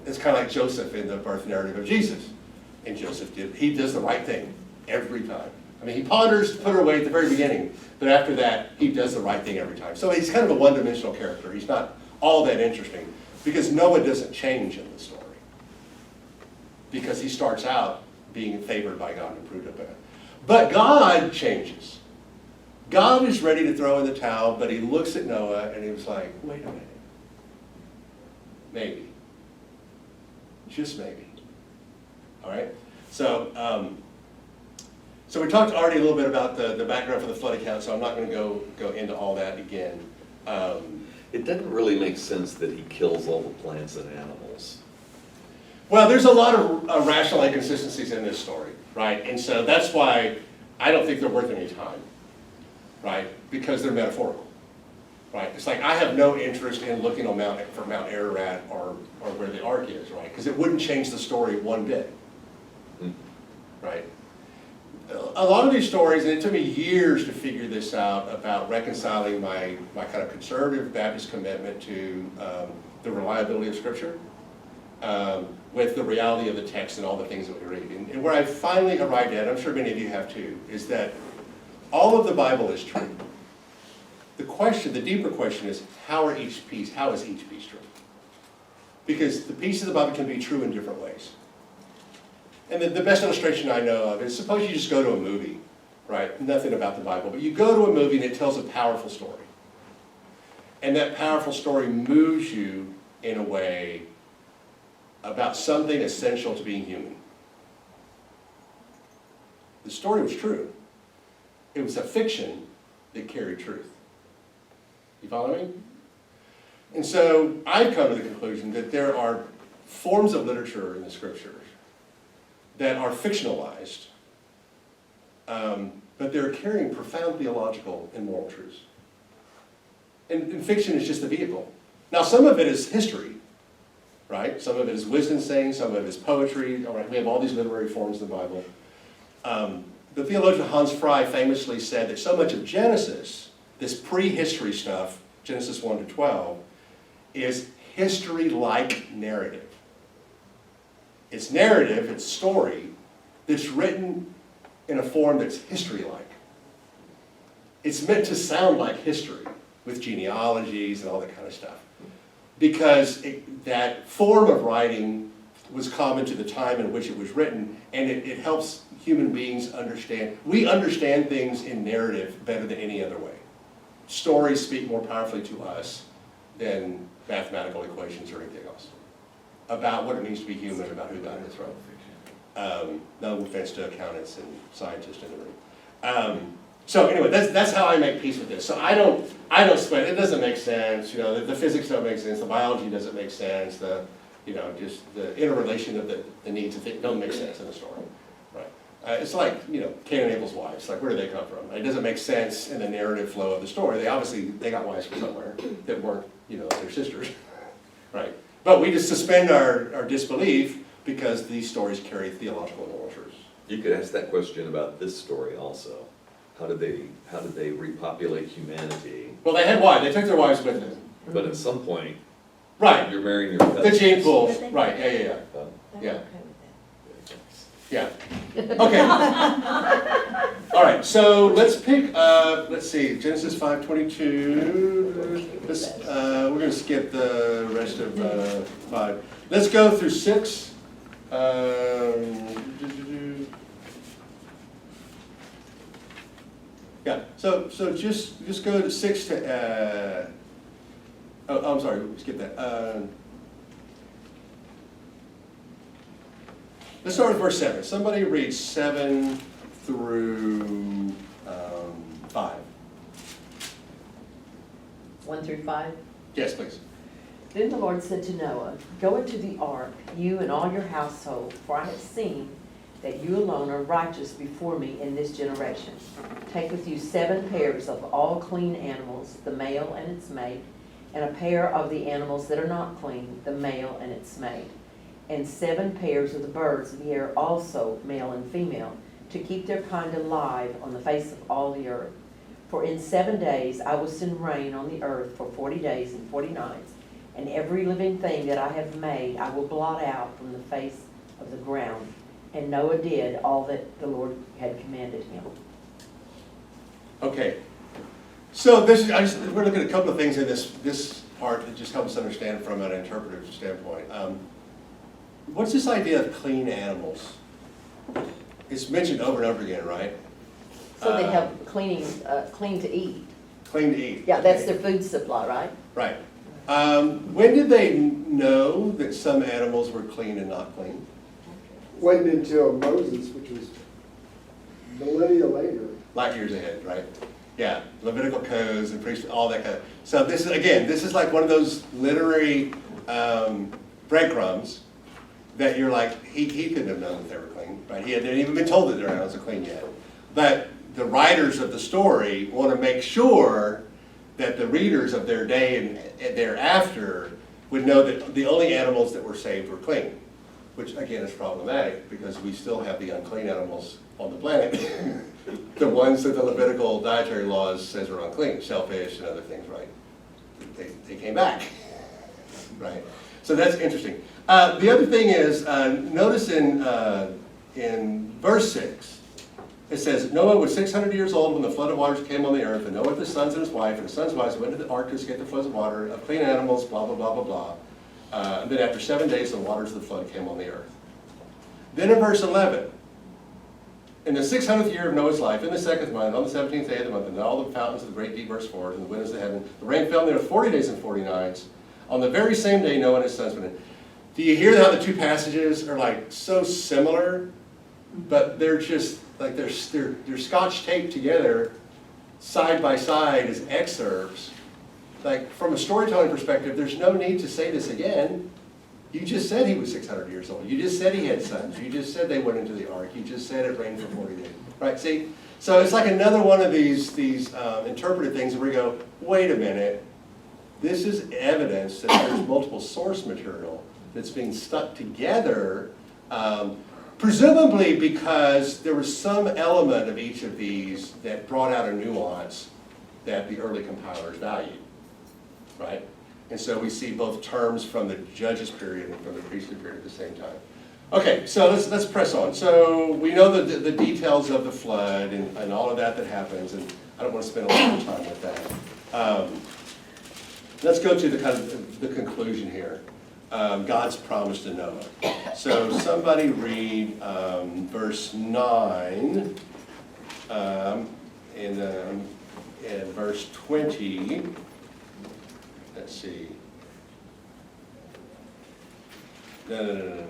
It's kind of like Joseph in the birth narrative of Jesus. And Joseph he does the right thing every time. I mean, he ponders to put her away at the very beginning, but after that, he does the right thing every time. So he's kind of a one-dimensional character. He's not all that interesting. Because Noah doesn't change in the story. Because he starts out being favored by God and approved of God. But God changes. God is ready to throw in the towel, but he looks at Noah and he was like, wait a minute. Maybe. Just maybe. All right? So we talked already a little bit about the background for the flood account, so I'm not going to go into all that again. It doesn't really make sense that he kills all the plants and animals. Well, there's a lot of rational inconsistencies in this story, right? And so that's why I don't think they're worth any time, right? Because they're metaphorical, right? It's like I have no interest in looking on for Mount Ararat or where the ark is, right? Because it wouldn't change the story one bit, right? A lot of these stories, and it took me years to figure this out about reconciling my kind of conservative Baptist commitment to the reliability of Scripture with the reality of the text and all the things that we read. And where I finally arrived at, I'm sure many of you have too, is that all of the Bible is true. The deeper question is, how is each piece true? Because the pieces of the Bible can be true in different ways. And the best illustration I know of is, suppose you just go to a movie, right? Nothing about the Bible, but you go to a movie and it tells a powerful story. And that powerful story moves you in a way about something essential to being human. The story was true. It was a fiction that carried truth. You follow me? And so I've come to the conclusion that there are forms of literature in the Scriptures that are fictionalized, but they're carrying profound theological and moral truths. And fiction is just the vehicle. Now, some of it is history, right? Some of it is wisdom saying, some of it is poetry, all right? We have all these literary forms in the Bible. The theologian Hans Fry famously said that so much of Genesis, this prehistory stuff, Genesis 1 to 12, is history-like narrative. It's narrative, it's story, that's written in a form that's history-like. It's meant to sound like history, with genealogies and all that kind of stuff. Because that form of writing was common to the time in which it was written, and it helps human beings understand. We understand things in narrative better than any other way. Stories speak more powerfully to us than mathematical equations or anything else about what it means to be human, about who God is, right? No offense to accountants and scientists in the room. So anyway, that's how I make peace with this. So I don't sweat. It doesn't make sense. You know, the physics don't make sense. The biology doesn't make sense. Just the interrelation of the needs of things don't make sense in the story, right? It's like, Cain and Abel's wives. Like, where do they come from? It doesn't make sense in the narrative flow of the story. They got wives from somewhere that weren't, their sisters, right? But we just suspend our disbelief because these stories carry theological and moral truths. You could ask that question about this story also. How did they repopulate humanity? Well, they had wives. They took their wives with them. But at some point, Right. you're marrying your The cousins. gene pool. But they- Right. Yeah. They're Yeah. okay with that. Yeah. Okay. All right. So let's pick. Let's see. Genesis 5:22. We're going to skip the rest of 5. Let's go through 6. Yeah. So just go to 6 to. Oh, I'm sorry. Skip that. Let's start with verse 7. Somebody read 7 through 5. 1 through 5. Yes, please. Then the Lord said to Noah, "Go into the ark, you and all your household, for I have seen that you alone are righteous before me in this generation. Take with you 7 pairs of all clean animals, the male and its mate, and a pair of the animals that are not clean, the male and its mate, and 7 pairs of the birds of the air, also male and female, to keep their kind alive on the face of all the earth. For in 7 days I will send rain on the earth for 40 days and 40 nights, and every living thing that I have made I will blot out from the face of the ground." And Noah did all that the Lord had commanded him. Okay. So we're looking at a couple of things in this part that just help us understand from an interpretive standpoint. What's this idea of clean animals? It's mentioned over and over again, right? So they have clean to eat. Clean to eat. Yeah, that's Okay. their food supply, right? Right. When did they know that some animals were clean and not clean? Wasn't until Moses, which was millennia later. Light years ahead, right? Yeah, Levitical codes and priesthood, all that kind of. So this is like one of those literary breadcrumbs that you're like, he couldn't have known that they were clean, right? He hadn't even been told that their animals are clean yet. But the writers of the story want to make sure that the readers of their day and thereafter would know that the only animals that were saved were clean, which again is problematic because we still have the unclean animals on the planet. The ones that the Levitical dietary laws says are unclean, shellfish and other things, right? They came back, right? So that's interesting. The other thing is, notice in verse 6, it says, Noah was 600 years old when the flood of waters came on the earth, and Noah with his sons and his wife, and his sons' wives went to the ark to escape the floods of water, of clean animals, blah, blah, blah, blah, blah. And then after 7 days, the waters of the flood came on the earth. Then in verse 11, in the 600th year of Noah's life, in the 2nd month, on the 17th day of the month, and all the fountains of the great deep burst forth, and the windows of the heaven, the rain fell on the earth 40 days and 40 nights. On the very same day, Noah and his sons went in. Do you hear how the two passages are like so similar, but they're just like they're scotch taped together, side by side as excerpts. Like from a storytelling perspective, there's no need to say this again. You just said he was 600 years old. You just said he had sons. You just said they went into the ark. You just said it rained for 40 days. Right? See? So it's like another one of these interpretive things where we go, wait a minute. This is evidence that there's multiple source material that's being stuck together, presumably because there was some element of each of these that brought out a nuance that the early compilers valued, right? And so we see both terms from the judges period and from the priestly period at the same time. Okay, so let's press on. So we know the details of the flood and all of that happens, and I don't want to spend a lot of time with that. Let's go to the kind of the conclusion here. God's promise to Noah. So somebody read verse 9 and verse 20. Let's see. No.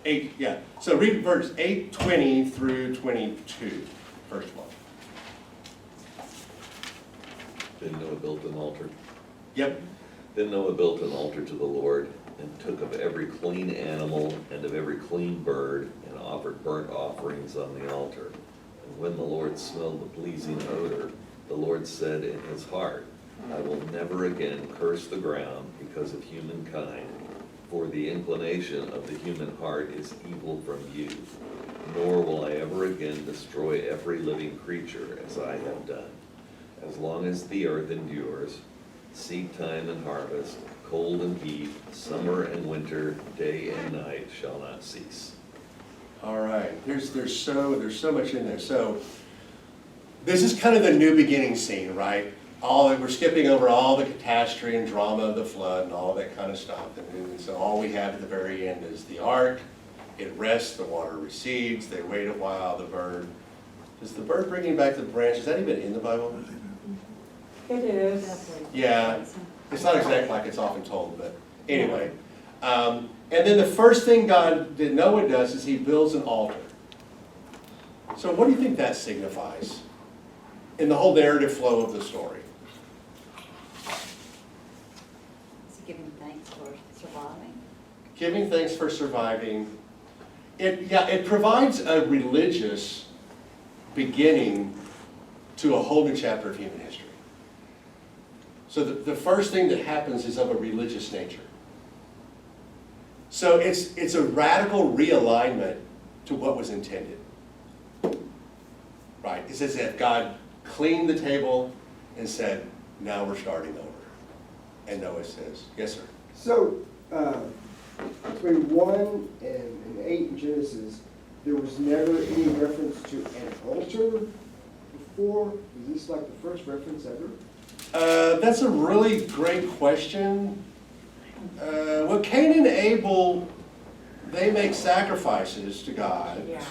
8, yeah. So read verse 8, 20 through 22, first of all. Then Noah built an altar. Yep. Then Noah built an altar to the Lord, and took of every clean animal and of every clean bird, and offered burnt offerings on the altar. And when the Lord smelled the pleasing odor, the Lord said in his heart, I will never again curse the ground because of humankind, for the inclination of the human heart is evil from youth, nor will I ever again destroy every living creature as I have done. As long as the earth endures, seed time and harvest, cold and heat, summer and winter, day and night shall not cease. All right. There's so much in there. So this is kind of the new beginning scene, right? We're skipping over all the catastrophe and drama of the flood and all that kind of stuff. And so all we have at the very end is the ark. It rests, the water recedes, they wait a while, the bird. Does the bird bringing back the branch, is that even in the Bible? It is. Yeah, it's not exactly like it's often told, but anyway. And then the first thing Noah does is he builds an altar. So what do you think that signifies in the whole narrative flow of the story? Is he giving thanks for surviving? Giving thanks for surviving. It provides a religious beginning to a whole new chapter of human history. So the first thing that happens is of a religious nature. So it's a radical realignment to what was intended. Right? It's as if God cleaned the table and said, now we're starting over. And Noah says, yes, sir. So, between 1 and 8 in Genesis, there was never any reference to an altar before? Is this like the first reference ever? That's a really great question. Well, Cain and Abel, they make sacrifices to God. Yeah.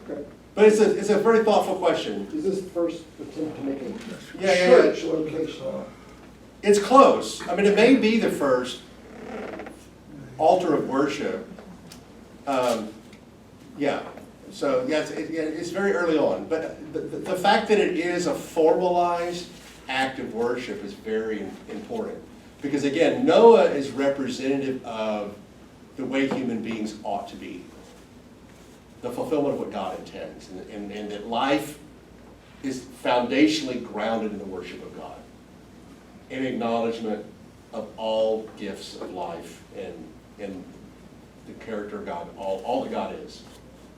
Okay. But it's a very thoughtful question. Is this the first attempt to make a Yeah. church location? It's close. I mean, it may be the first altar of worship. Yeah. So, yeah, it's very early on. But the fact that it is a formalized act of worship is very important. Because, again, Noah is representative of the way human beings ought to be. The fulfillment of what God intends. And that life is foundationally grounded in the worship of God. In acknowledgement of all gifts of life and the character of God, all that God is,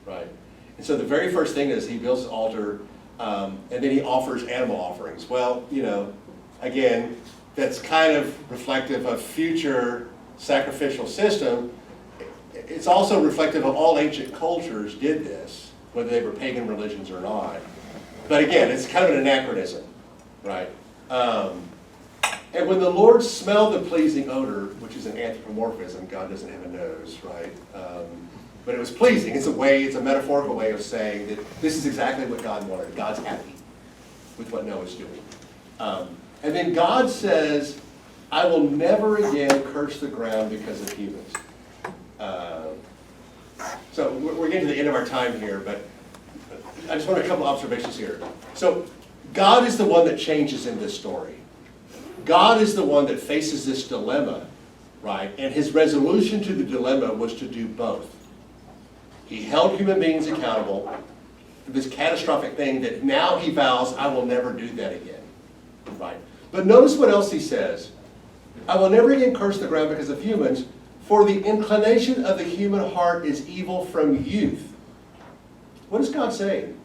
right? And so the very first thing is he builds an altar, and then he offers animal offerings. Well, again, that's kind of reflective of future sacrificial system. It's also reflective of all ancient cultures did this, whether they were pagan religions or not. But again, it's kind of an anachronism, right? And when the Lord smelled the pleasing odor, which is an anthropomorphism, God doesn't have a nose, right? But it was pleasing. It's a metaphorical way of saying that this is exactly what God wanted. God's happy with what Noah's doing. And then God says, I will never again curse the ground because of humans. So we're getting to the end of our time here, but I just want a couple observations here. So God is the one that changes in this story. God is the one that faces this dilemma, right? And his resolution to the dilemma was to do both. He held human beings accountable for this catastrophic thing that now he vows, I will never do that again, right? But notice what else he says. I will never again curse the ground because of humans, for the inclination of the human heart is evil from youth. What is God saying?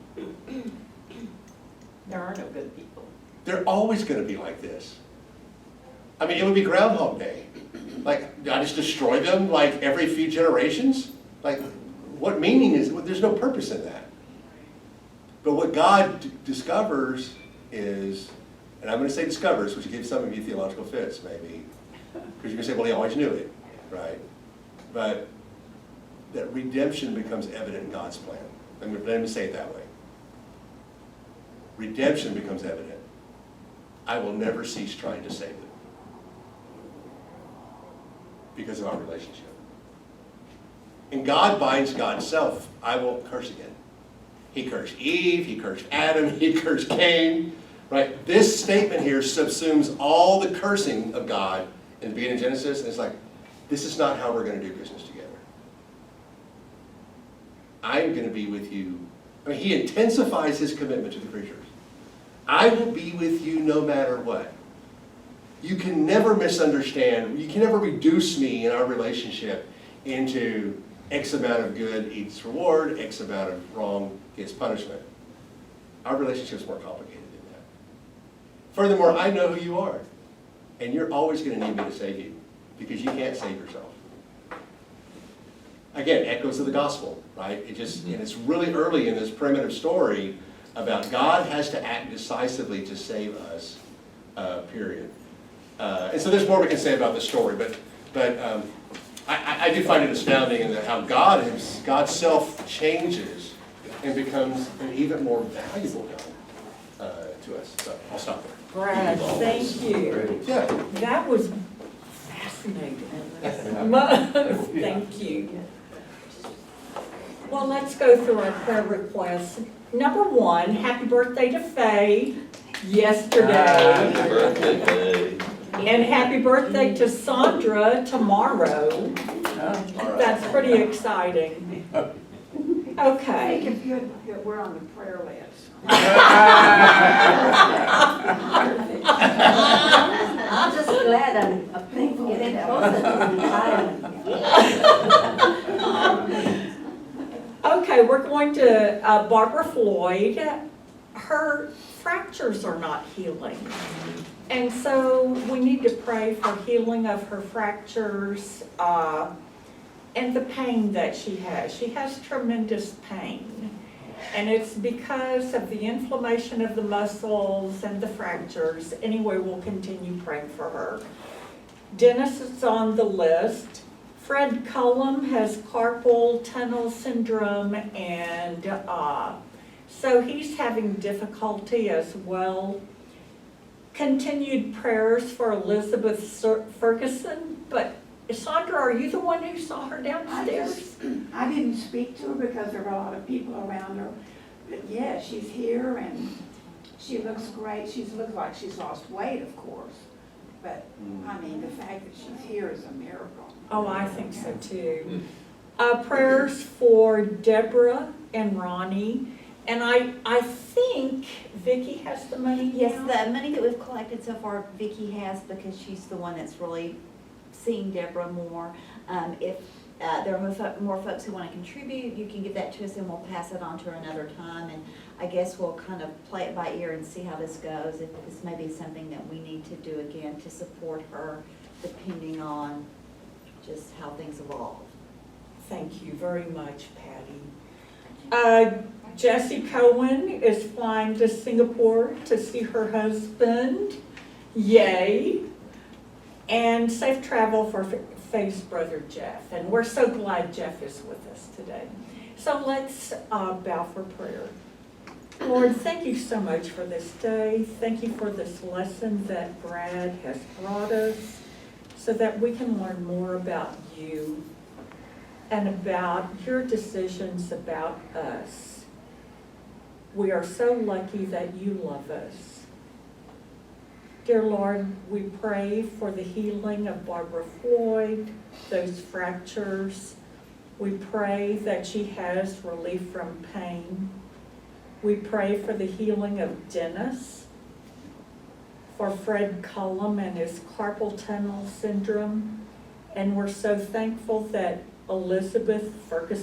There are no good people. They're always going to be like this. I mean, it would be Groundhog Day. Like, did I just destroy them like every few generations? Like, what meaning is, there's no purpose in that. But what God discovers is, and I'm going to say discovers, which gives some of you theological fits maybe, because you're going to say, well, he always knew it, right? But that redemption becomes evident in God's plan. Let me say it that way. Redemption becomes evident. I will never cease trying to save them because of our relationship. And God binds God's self. I won't curse again. He cursed Eve, he cursed Adam, he cursed Cain. Right? This statement here subsumes all the cursing of God in the beginning of Genesis, and it's like, this is not how we're going to do business together. I'm going to be with you. I mean, he intensifies his commitment to the creatures. I will be with you no matter what. You can never misunderstand. You can never reduce me in our relationship into X amount of good eats reward, X amount of wrong gets punishment. Our relationship's more complicated than that. Furthermore, I know who you are, and you're always going to need me to save you because you can't save yourself. Again, echoes of the gospel, right? And it's really early in this primitive story about God has to act decisively to save us, period. And so there's more we can say about the story, but I do find it astounding in that how God's self changes and becomes an even more valuable God to us. So I'll stop there. Brad, thank you. Yeah. That was fascinating. Thank you. Well, let's go through our prayer requests. Number 1, happy birthday to Faye yesterday. Happy birthday, Faye. And happy birthday to Sandra tomorrow. That's pretty exciting. Okay. Think if you we're on the prayer list. I'm just glad I'm getting closer to retirement. Okay, we're going to Barbara Floyd. Her fractures are not healing. And so we need to pray for healing of her fractures and the pain that she has. She has tremendous pain. And it's because of the inflammation of the muscles and the fractures. Anyway, we'll continue praying for her. Dennis is on the list. Fred Cullum has carpal tunnel syndrome, and so he's having difficulty as well. Continued prayers for Elizabeth Ferguson, but Sandra, are you the one who saw her downstairs? I didn't speak to her because there were a lot of people around her. But yeah, she's here and she looks great. She looks like she's lost weight, of course. But I mean, the fact that she's here is a miracle. Oh, I think so too. Prayers for Deborah and Ronnie. And I think Vicki has the money now. Yes, the money that we've collected so far, Vicki has, because she's the one that's really seeing Deborah more. If there are more folks who want to contribute, you can give that to us and we'll pass it on to her another time. And I guess we'll kind of play it by ear and see how this goes. If this may be something that we need to do again to support her, depending on just how things evolve. Thank you very much, Patty. Jessie Cohen is flying to Singapore to see her husband. Yay. And safe travel for Faye's brother Jeff. And we're so glad Jeff is with us today. So let's bow for prayer. Lord, thank you so much for this day. Thank you for this lesson that Brad has brought us so that we can learn more about you and about your decisions about us. We are so lucky that you love us. Dear Lord, we pray for the healing of Barbara Floyd, those fractures. We pray that she has relief from pain. We pray for the healing of Dennis. for Fred Cullum and his carpal tunnel syndrome. And we're so thankful that Elizabeth Ferguson